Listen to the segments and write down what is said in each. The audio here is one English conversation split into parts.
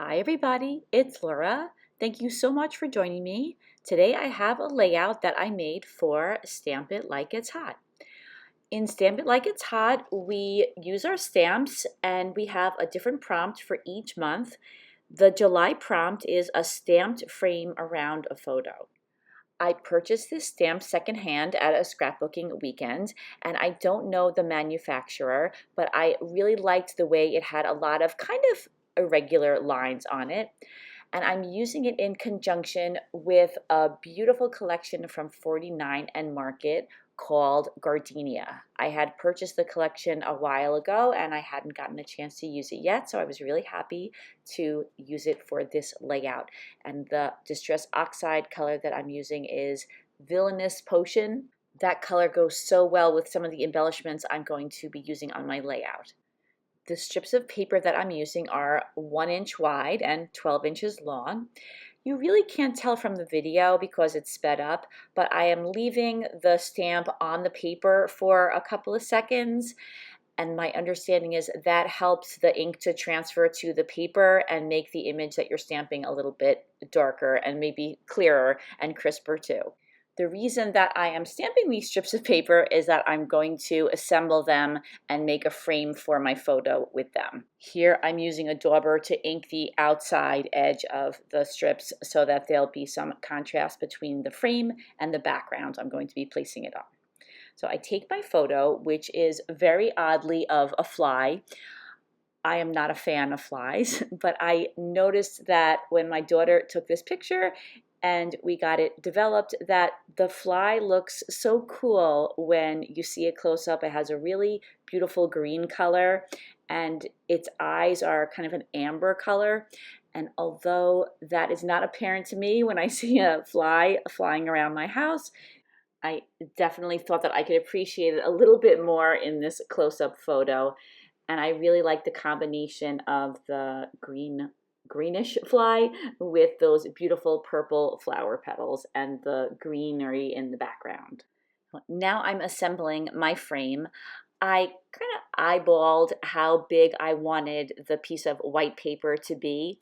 Hi everybody, it's Laura. Thank you so much for joining me. Today I have a layout that I made for Stamp It Like It's Hot. In Stamp It Like It's Hot, we use our stamps and we have a different prompt for each month. The July prompt is a stamped frame around a photo. I purchased this stamp secondhand at a scrapbooking weekend, and I don't know the manufacturer, but I really liked the way it had a lot of kind of irregular lines on it. And I'm using it in conjunction with a beautiful collection from 49 and Market called Gardenia. I had purchased the collection a while ago and I hadn't gotten a chance to use it yet, so I was really happy to use it for this layout. And the Distress Oxide color that I'm using is Villainous Potion. That color goes so well with some of the embellishments I'm going to be using on my layout. The strips of paper that I'm using are 1 inch wide and 12 inches long. You really can't tell from the video because it's sped up, but I am leaving the stamp on the paper for a couple of seconds, and my understanding is that helps the ink to transfer to the paper and make the image that you're stamping a little bit darker and maybe clearer and crisper too. The reason that I am stamping these strips of paper is that I'm going to assemble them and make a frame for my photo with them. Here I'm using a dauber to ink the outside edge of the strips so that there'll be some contrast between the frame and the background I'm going to be placing it on. So I take my photo, which is very oddly of a fly. I am not a fan of flies, but I noticed that when my daughter took this picture and we got it developed, that the fly looks so cool when you see it close up. It has a really beautiful green color and its eyes are kind of an amber color. And although that is not apparent to me when I see a fly flying around my house, I definitely thought that I could appreciate it a little bit more in this close-up photo. And I really like the combination of the greenish fly with those beautiful purple flower petals and the greenery in the background. Now I'm assembling my frame. I kind of eyeballed how big I wanted the piece of white paper to be,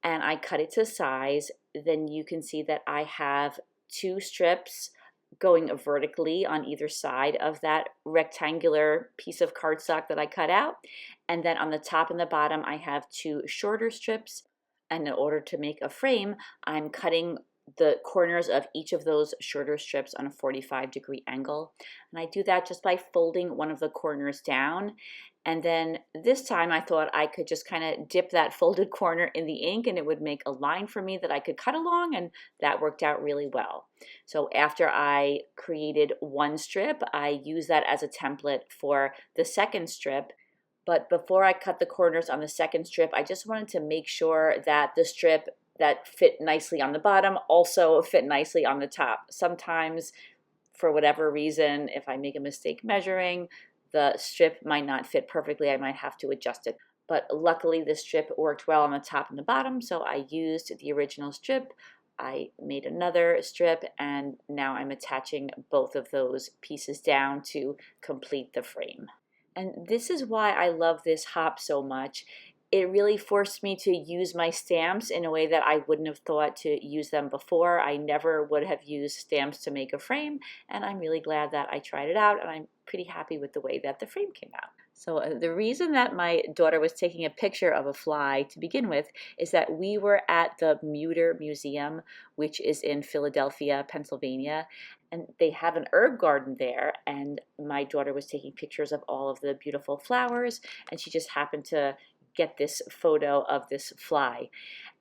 and I cut it to size. Then you can see that I have 2 strips going vertically on either side of that rectangular piece of cardstock that I cut out. And then on the top and the bottom, I have 2 shorter strips. And in order to make a frame, I'm cutting the corners of each of those shorter strips on a 45-degree angle. And I do that just by folding one of the corners down. And then this time I thought I could just kind of dip that folded corner in the ink and it would make a line for me that I could cut along, and that worked out really well. So after I created one strip, I used that as a template for the second strip. But before I cut the corners on the second strip, I just wanted to make sure that the strip that fit nicely on the bottom also fit nicely on the top. Sometimes, for whatever reason, if I make a mistake measuring, the strip might not fit perfectly. I might have to adjust it. But luckily the strip worked well on the top and the bottom, so I used the original strip. I made another strip, and now I'm attaching both of those pieces down to complete the frame. And this is why I love this hop so much. It really forced me to use my stamps in a way that I wouldn't have thought to use them before. I never would have used stamps to make a frame, and I'm really glad that I tried it out, and I'm pretty happy with the way that the frame came out. So the reason that my daughter was taking a picture of a fly to begin with is that we were at the Muter Museum, which is in Philadelphia, Pennsylvania, and they have an herb garden there, and my daughter was taking pictures of all of the beautiful flowers, and she just happened to get this photo of this fly.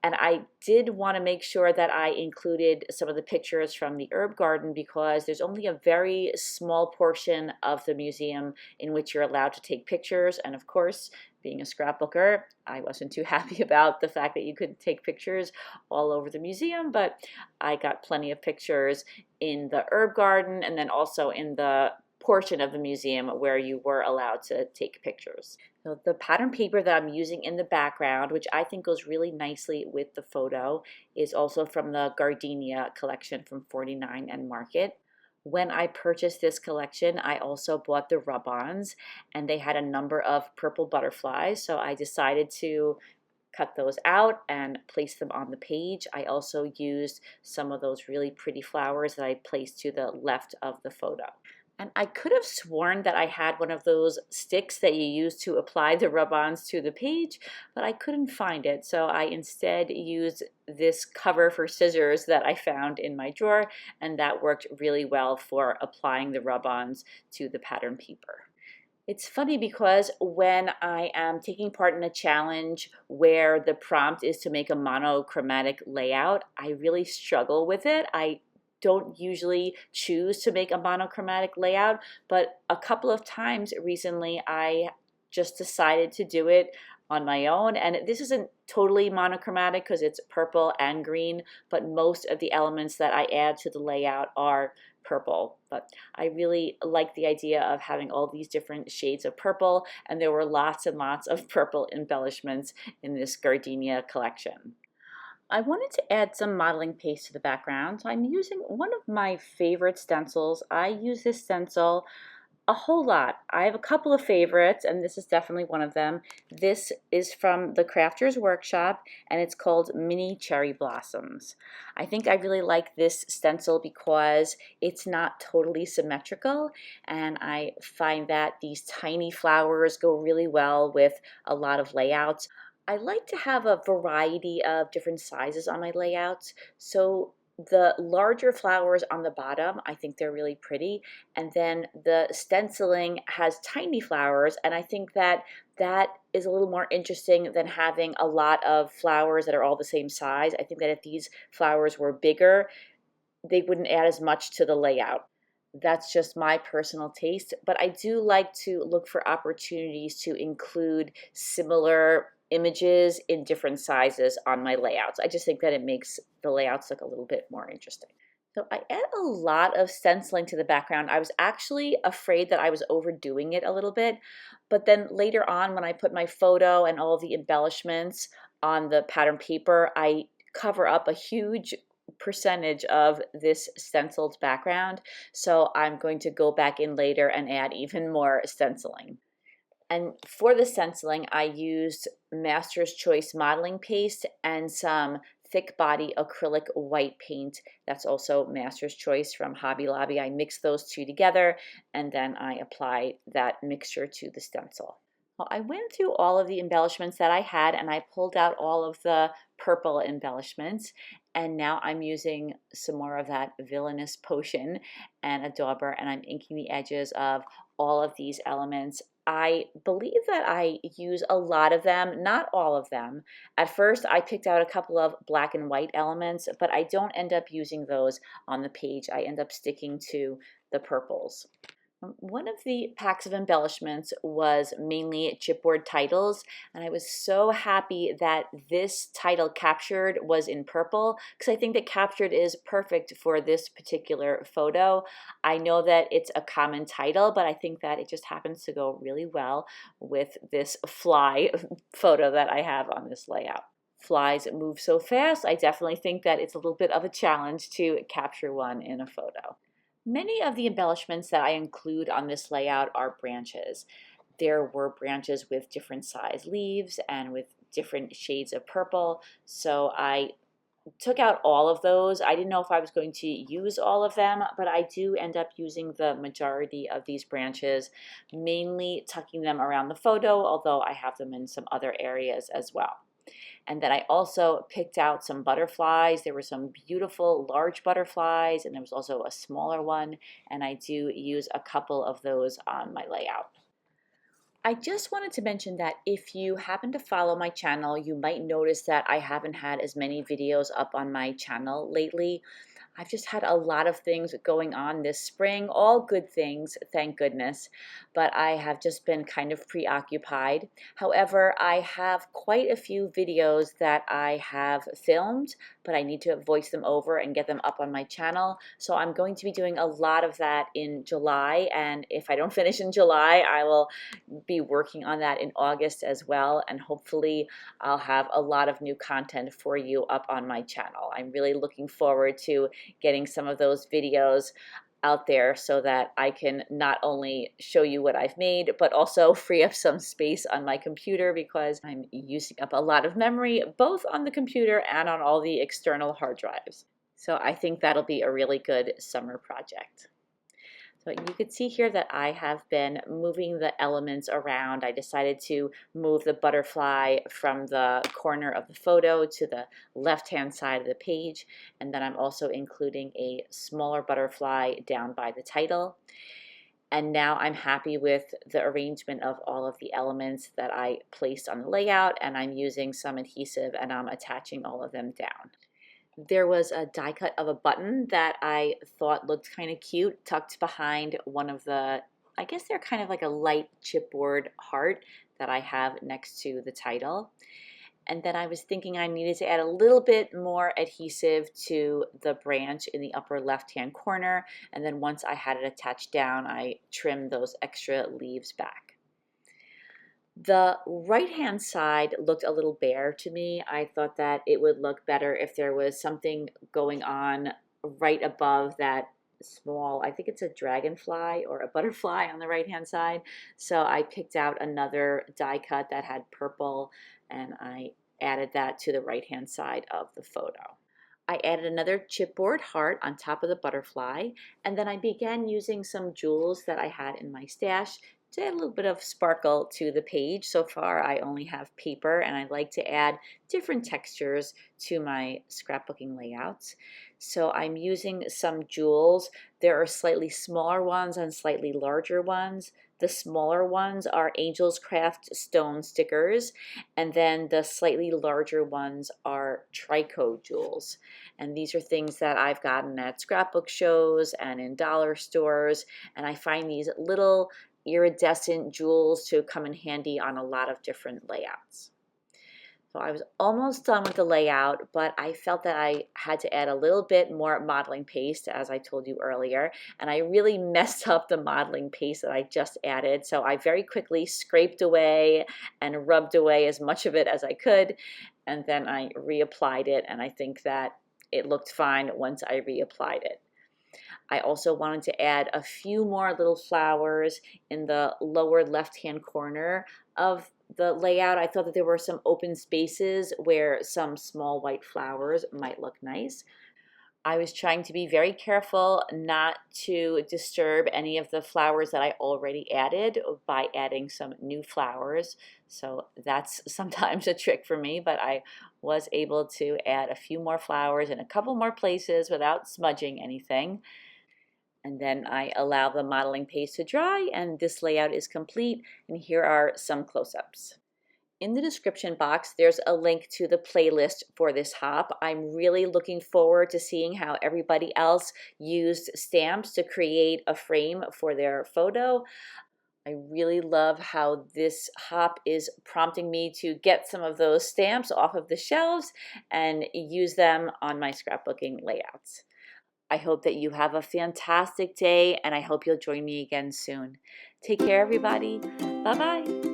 And I did want to make sure that I included some of the pictures from the herb garden because there's only a very small portion of the museum in which you're allowed to take pictures. And of course, being a scrapbooker, I wasn't too happy about the fact that you could take pictures all over the museum, but I got plenty of pictures in the herb garden and then also in the portion of the museum where you were allowed to take pictures. So the pattern paper that I'm using in the background, which I think goes really nicely with the photo, is also from the Gardenia collection from 49 and Market. When I purchased this collection, I also bought the rub-ons, and they had a number of purple butterflies, so I decided to cut those out and place them on the page. I also used some of those really pretty flowers that I placed to the left of the photo. And I could have sworn that I had one of those sticks that you use to apply the rub-ons to the page, but I couldn't find it. So I instead used this cover for scissors that I found in my drawer, and that worked really well for applying the rub-ons to the pattern paper. It's funny because when I am taking part in a challenge where the prompt is to make a monochromatic layout, I really struggle with it. I don't usually choose to make a monochromatic layout, but a couple of times recently I just decided to do it on my own. And this isn't totally monochromatic because it's purple and green, but most of the elements that I add to the layout are purple. But I really like the idea of having all these different shades of purple, and there were lots and lots of purple embellishments in this gardenia collection. I wanted to add some modeling paste to the background, so I'm using one of my favorite stencils. I use this stencil a whole lot. I have a couple of favorites, and this is definitely one of them. This is from the Crafter's Workshop, and it's called Mini Cherry Blossoms. I think I really like this stencil because it's not totally symmetrical, and I find that these tiny flowers go really well with a lot of layouts. I like to have a variety of different sizes on my layouts, so the larger flowers on the bottom, I think they're really pretty, and then the stenciling has tiny flowers, and I think that that is a little more interesting than having a lot of flowers that are all the same size. I think that if these flowers were bigger, they wouldn't add as much to the layout. That's just my personal taste, but I do like to look for opportunities to include similar images in different sizes on my layouts. I just think that it makes the layouts look a little bit more interesting. So I add a lot of stenciling to the background. I was actually afraid that I was overdoing it a little bit, but then later on when I put my photo and all the embellishments on the pattern paper, I cover up a huge percentage of this stenciled background. So I'm going to go back in later and add even more stenciling. And for the stenciling, I used Master's Choice modeling paste and some thick body acrylic white paint. That's also Master's Choice from Hobby Lobby. I mixed those two together, and then I applied that mixture to the stencil. Well, I went through all of the embellishments that I had, and I pulled out all of the purple embellishments, and now I'm using some more of that villainous potion and a dauber, and I'm inking the edges of all of these elements. I believe that I use a lot of them, not all of them. At first, I picked out a couple of black and white elements, but I don't end up using those on the page. I end up sticking to the purples. One of the packs of embellishments was mainly chipboard titles, and I was so happy that this title Captured was in purple because I think that Captured is perfect for this particular photo. I know that it's a common title, but I think that it just happens to go really well with this fly photo that I have on this layout. Flies move so fast, I definitely think that it's a little bit of a challenge to capture one in a photo. Many of the embellishments that I include on this layout are branches. There were branches with different size leaves and with different shades of purple, so I took out all of those. I didn't know if I was going to use all of them, but I do end up using the majority of these branches, mainly tucking them around the photo, although I have them in some other areas as well. And then I also picked out some butterflies. There were some beautiful large butterflies, and there was also a smaller one, and I do use a couple of those on my layout. I just wanted to mention that if you happen to follow my channel, you might notice that I haven't had as many videos up on my channel lately. I've just had a lot of things going on this spring, all good things, thank goodness, but I have just been kind of preoccupied. However, I have quite a few videos that I have filmed, but I need to voice them over and get them up on my channel. So I'm going to be doing a lot of that in July, and if I don't finish in July, I will be working on that in August as well, and hopefully I'll have a lot of new content for you up on my channel. I'm really looking forward to getting some of those videos out there so that I can not only show you what I've made, but also free up some space on my computer because I'm using up a lot of memory, both on the computer and on all the external hard drives. So I think that'll be a really good summer project. So you could see here that I have been moving the elements around. I decided to move the butterfly from the corner of the photo to the left-hand side of the page, and then I'm also including a smaller butterfly down by the title. And now I'm happy with the arrangement of all of the elements that I placed on the layout, and I'm using some adhesive and I'm attaching all of them down. There was a die cut of a button that I thought looked kind of cute, tucked behind one of the, I guess they're kind of like a light chipboard heart that I have next to the title. And then I was thinking I needed to add a little bit more adhesive to the branch in the upper left-hand corner. And then once I had it attached down, I trimmed those extra leaves back. The right-hand side looked a little bare to me. I thought that it would look better if there was something going on right above that small, I think it's a dragonfly or a butterfly on the right-hand side. So I picked out another die cut that had purple and I added that to the right-hand side of the photo. I added another chipboard heart on top of the butterfly, and then I began using some jewels that I had in my stash to add a little bit of sparkle to the page. So far I only have paper, and I like to add different textures to my scrapbooking layouts. So I'm using some jewels. There are slightly smaller ones and slightly larger ones. The smaller ones are Angel's Craft stone stickers, and then the slightly larger ones are Trico jewels. And these are things that I've gotten at scrapbook shows and in dollar stores, and I find these little iridescent jewels to come in handy on a lot of different layouts. So I was almost done with the layout, but I felt that I had to add a little bit more modeling paste, as I told you earlier, and I really messed up the modeling paste that I just added. So I very quickly scraped away and rubbed away as much of it as I could, and then I reapplied it, and I think that it looked fine once I reapplied it. I also wanted to add a few more little flowers in the lower left-hand corner of the layout. I thought that there were some open spaces where some small white flowers might look nice. I was trying to be very careful not to disturb any of the flowers that I already added by adding some new flowers. So that's sometimes a trick for me, but I was able to add a few more flowers in a couple more places without smudging anything. And then I allow the modeling paste to dry, and this layout is complete. And here are some close-ups. In the description box, there's a link to the playlist for this hop. I'm really looking forward to seeing how everybody else used stamps to create a frame for their photo. I really love how this hop is prompting me to get some of those stamps off of the shelves and use them on my scrapbooking layouts. I hope that you have a fantastic day, and I hope you'll join me again soon. Take care, everybody. Bye-bye.